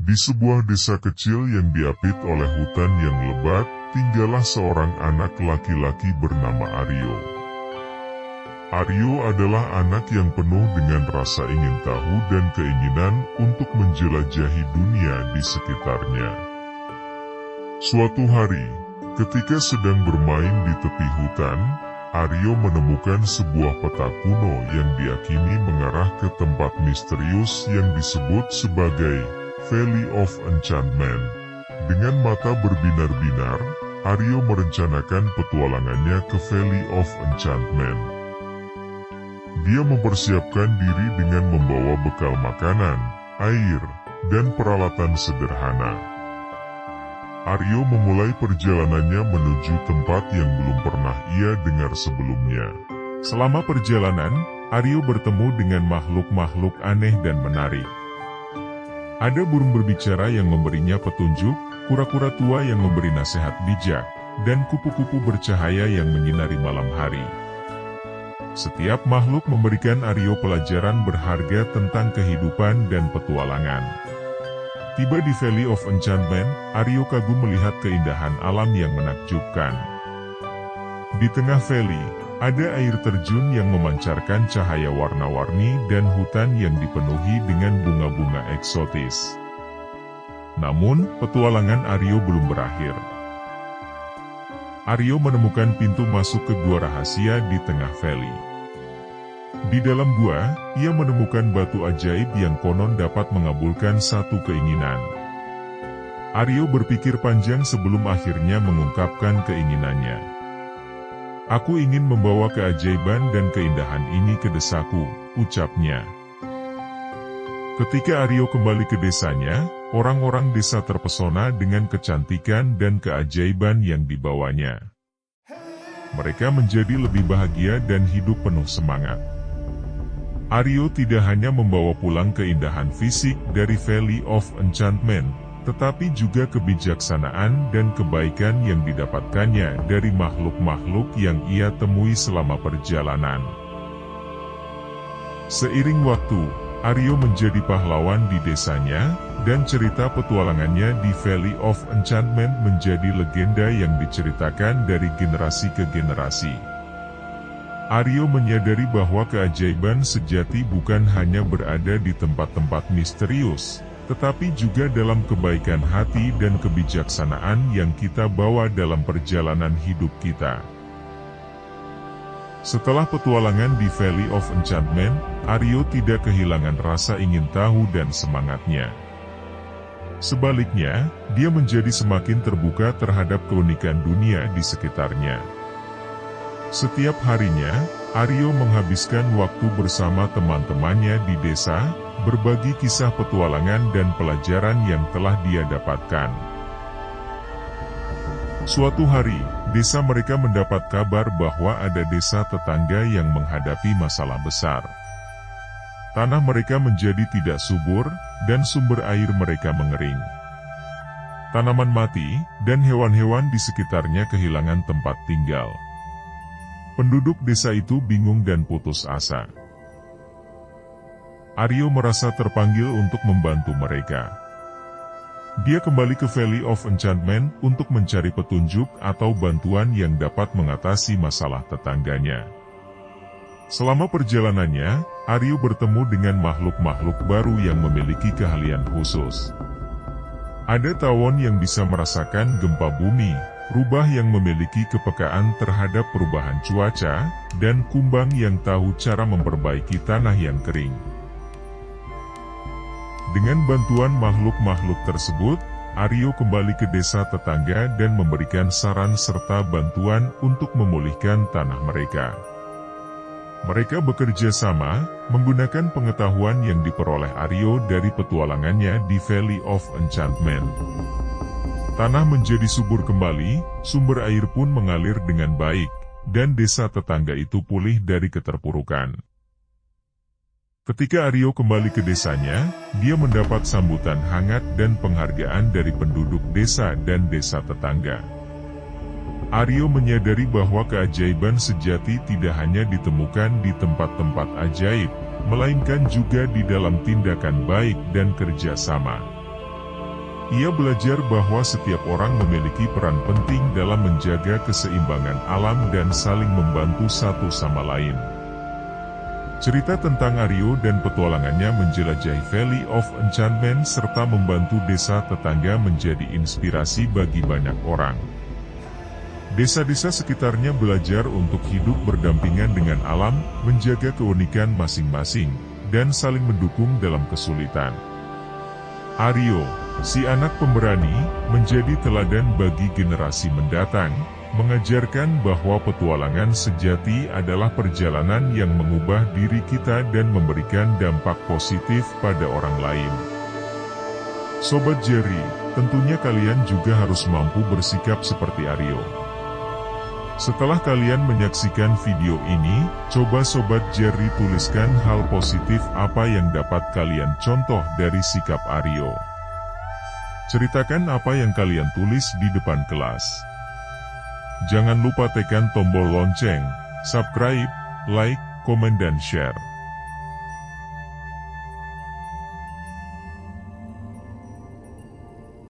Di sebuah desa kecil yang diapit oleh hutan yang lebat, tinggallah seorang anak laki-laki bernama Aryo. Aryo adalah anak yang penuh dengan rasa ingin tahu dan keinginan untuk menjelajahi dunia di sekitarnya. Suatu hari, ketika sedang bermain di tepi hutan, Aryo menemukan sebuah peta kuno yang diyakini mengarah ke tempat misterius yang disebut sebagai Valley of Enchantment. Dengan mata berbinar-binar, Aryo merencanakan petualangannya ke Valley of Enchantment. Dia mempersiapkan diri dengan membawa bekal makanan, air, dan peralatan sederhana. Aryo memulai perjalanannya menuju tempat yang belum pernah ia dengar sebelumnya. Selama perjalanan, Aryo bertemu dengan makhluk-makhluk aneh dan menarik. Ada burung berbicara yang memberinya petunjuk, kura-kura tua yang memberi nasihat bijak, dan kupu-kupu bercahaya yang menyinari malam hari. Setiap makhluk memberikan Aryo pelajaran berharga tentang kehidupan dan petualangan. Tiba di Valley of Enchantment, Aryo kagum melihat keindahan alam yang menakjubkan. Di tengah valley, ada air terjun yang memancarkan cahaya warna-warni dan hutan yang dipenuhi dengan bunga-bunga eksotis. Namun, petualangan Aryo belum berakhir. Aryo menemukan pintu masuk ke gua rahasia di tengah valley. Di dalam gua, ia menemukan batu ajaib yang konon dapat mengabulkan satu keinginan. Aryo berpikir panjang sebelum akhirnya mengungkapkan keinginannya. "Aku ingin membawa keajaiban dan keindahan ini ke desaku," ucapnya. Ketika Aryo kembali ke desanya, orang-orang desa terpesona dengan kecantikan dan keajaiban yang dibawanya. Mereka menjadi lebih bahagia dan hidup penuh semangat. Aryo tidak hanya membawa pulang keindahan fisik dari Valley of Enchantment, tetapi juga kebijaksanaan dan kebaikan yang didapatkannya dari makhluk-makhluk yang ia temui selama perjalanan. Seiring waktu, Aryo menjadi pahlawan di desanya, dan cerita petualangannya di Valley of Enchantment menjadi legenda yang diceritakan dari generasi ke generasi. Aryo menyadari bahwa keajaiban sejati bukan hanya berada di tempat-tempat misterius, tetapi juga dalam kebaikan hati dan kebijaksanaan yang kita bawa dalam perjalanan hidup kita. Setelah petualangan di Valley of Enchantment, Aryo tidak kehilangan rasa ingin tahu dan semangatnya. Sebaliknya, dia menjadi semakin terbuka terhadap keunikan dunia di sekitarnya. Setiap harinya, Aryo menghabiskan waktu bersama teman-temannya di desa, berbagi kisah petualangan dan pelajaran yang telah dia dapatkan. Suatu hari, desa mereka mendapat kabar bahwa ada desa tetangga yang menghadapi masalah besar. Tanah mereka menjadi tidak subur, dan sumber air mereka mengering. Tanaman mati, dan hewan-hewan di sekitarnya kehilangan tempat tinggal. Penduduk desa itu bingung dan putus asa. Aryo merasa terpanggil untuk membantu mereka. Dia kembali ke Valley of Enchantment untuk mencari petunjuk atau bantuan yang dapat mengatasi masalah tetangganya. Selama perjalanannya, Aryo bertemu dengan makhluk-makhluk baru yang memiliki keahlian khusus. Ada tawon yang bisa merasakan gempa bumi, rubah yang memiliki kepekaan terhadap perubahan cuaca, dan kumbang yang tahu cara memperbaiki tanah yang kering. Dengan bantuan makhluk-makhluk tersebut, Aryo kembali ke desa tetangga dan memberikan saran serta bantuan untuk memulihkan tanah mereka. Mereka bekerja sama, menggunakan pengetahuan yang diperoleh Aryo dari petualangannya di Valley of Enchantment. Tanah menjadi subur kembali, sumber air pun mengalir dengan baik, dan desa tetangga itu pulih dari keterpurukan. Ketika Aryo kembali ke desanya, dia mendapat sambutan hangat dan penghargaan dari penduduk desa dan desa tetangga. Aryo menyadari bahwa keajaiban sejati tidak hanya ditemukan di tempat-tempat ajaib, melainkan juga di dalam tindakan baik dan kerja sama. Ia belajar bahwa setiap orang memiliki peran penting dalam menjaga keseimbangan alam dan saling membantu satu sama lain. Cerita tentang Aryo dan petualangannya menjelajahi Valley of Enchantment serta membantu desa tetangga menjadi inspirasi bagi banyak orang. Desa-desa sekitarnya belajar untuk hidup berdampingan dengan alam, menjaga keunikan masing-masing, dan saling mendukung dalam kesulitan. Aryo, si anak pemberani, menjadi teladan bagi generasi mendatang, mengajarkan bahwa petualangan sejati adalah perjalanan yang mengubah diri kita dan memberikan dampak positif pada orang lain. Sobat Jerry, tentunya kalian juga harus mampu bersikap seperti Aryo. Setelah kalian menyaksikan video ini, coba Sobat Jerry tuliskan hal positif apa yang dapat kalian contoh dari sikap Aryo. Ceritakan apa yang kalian tulis di depan kelas. Jangan lupa tekan tombol lonceng, subscribe, like, komen dan share.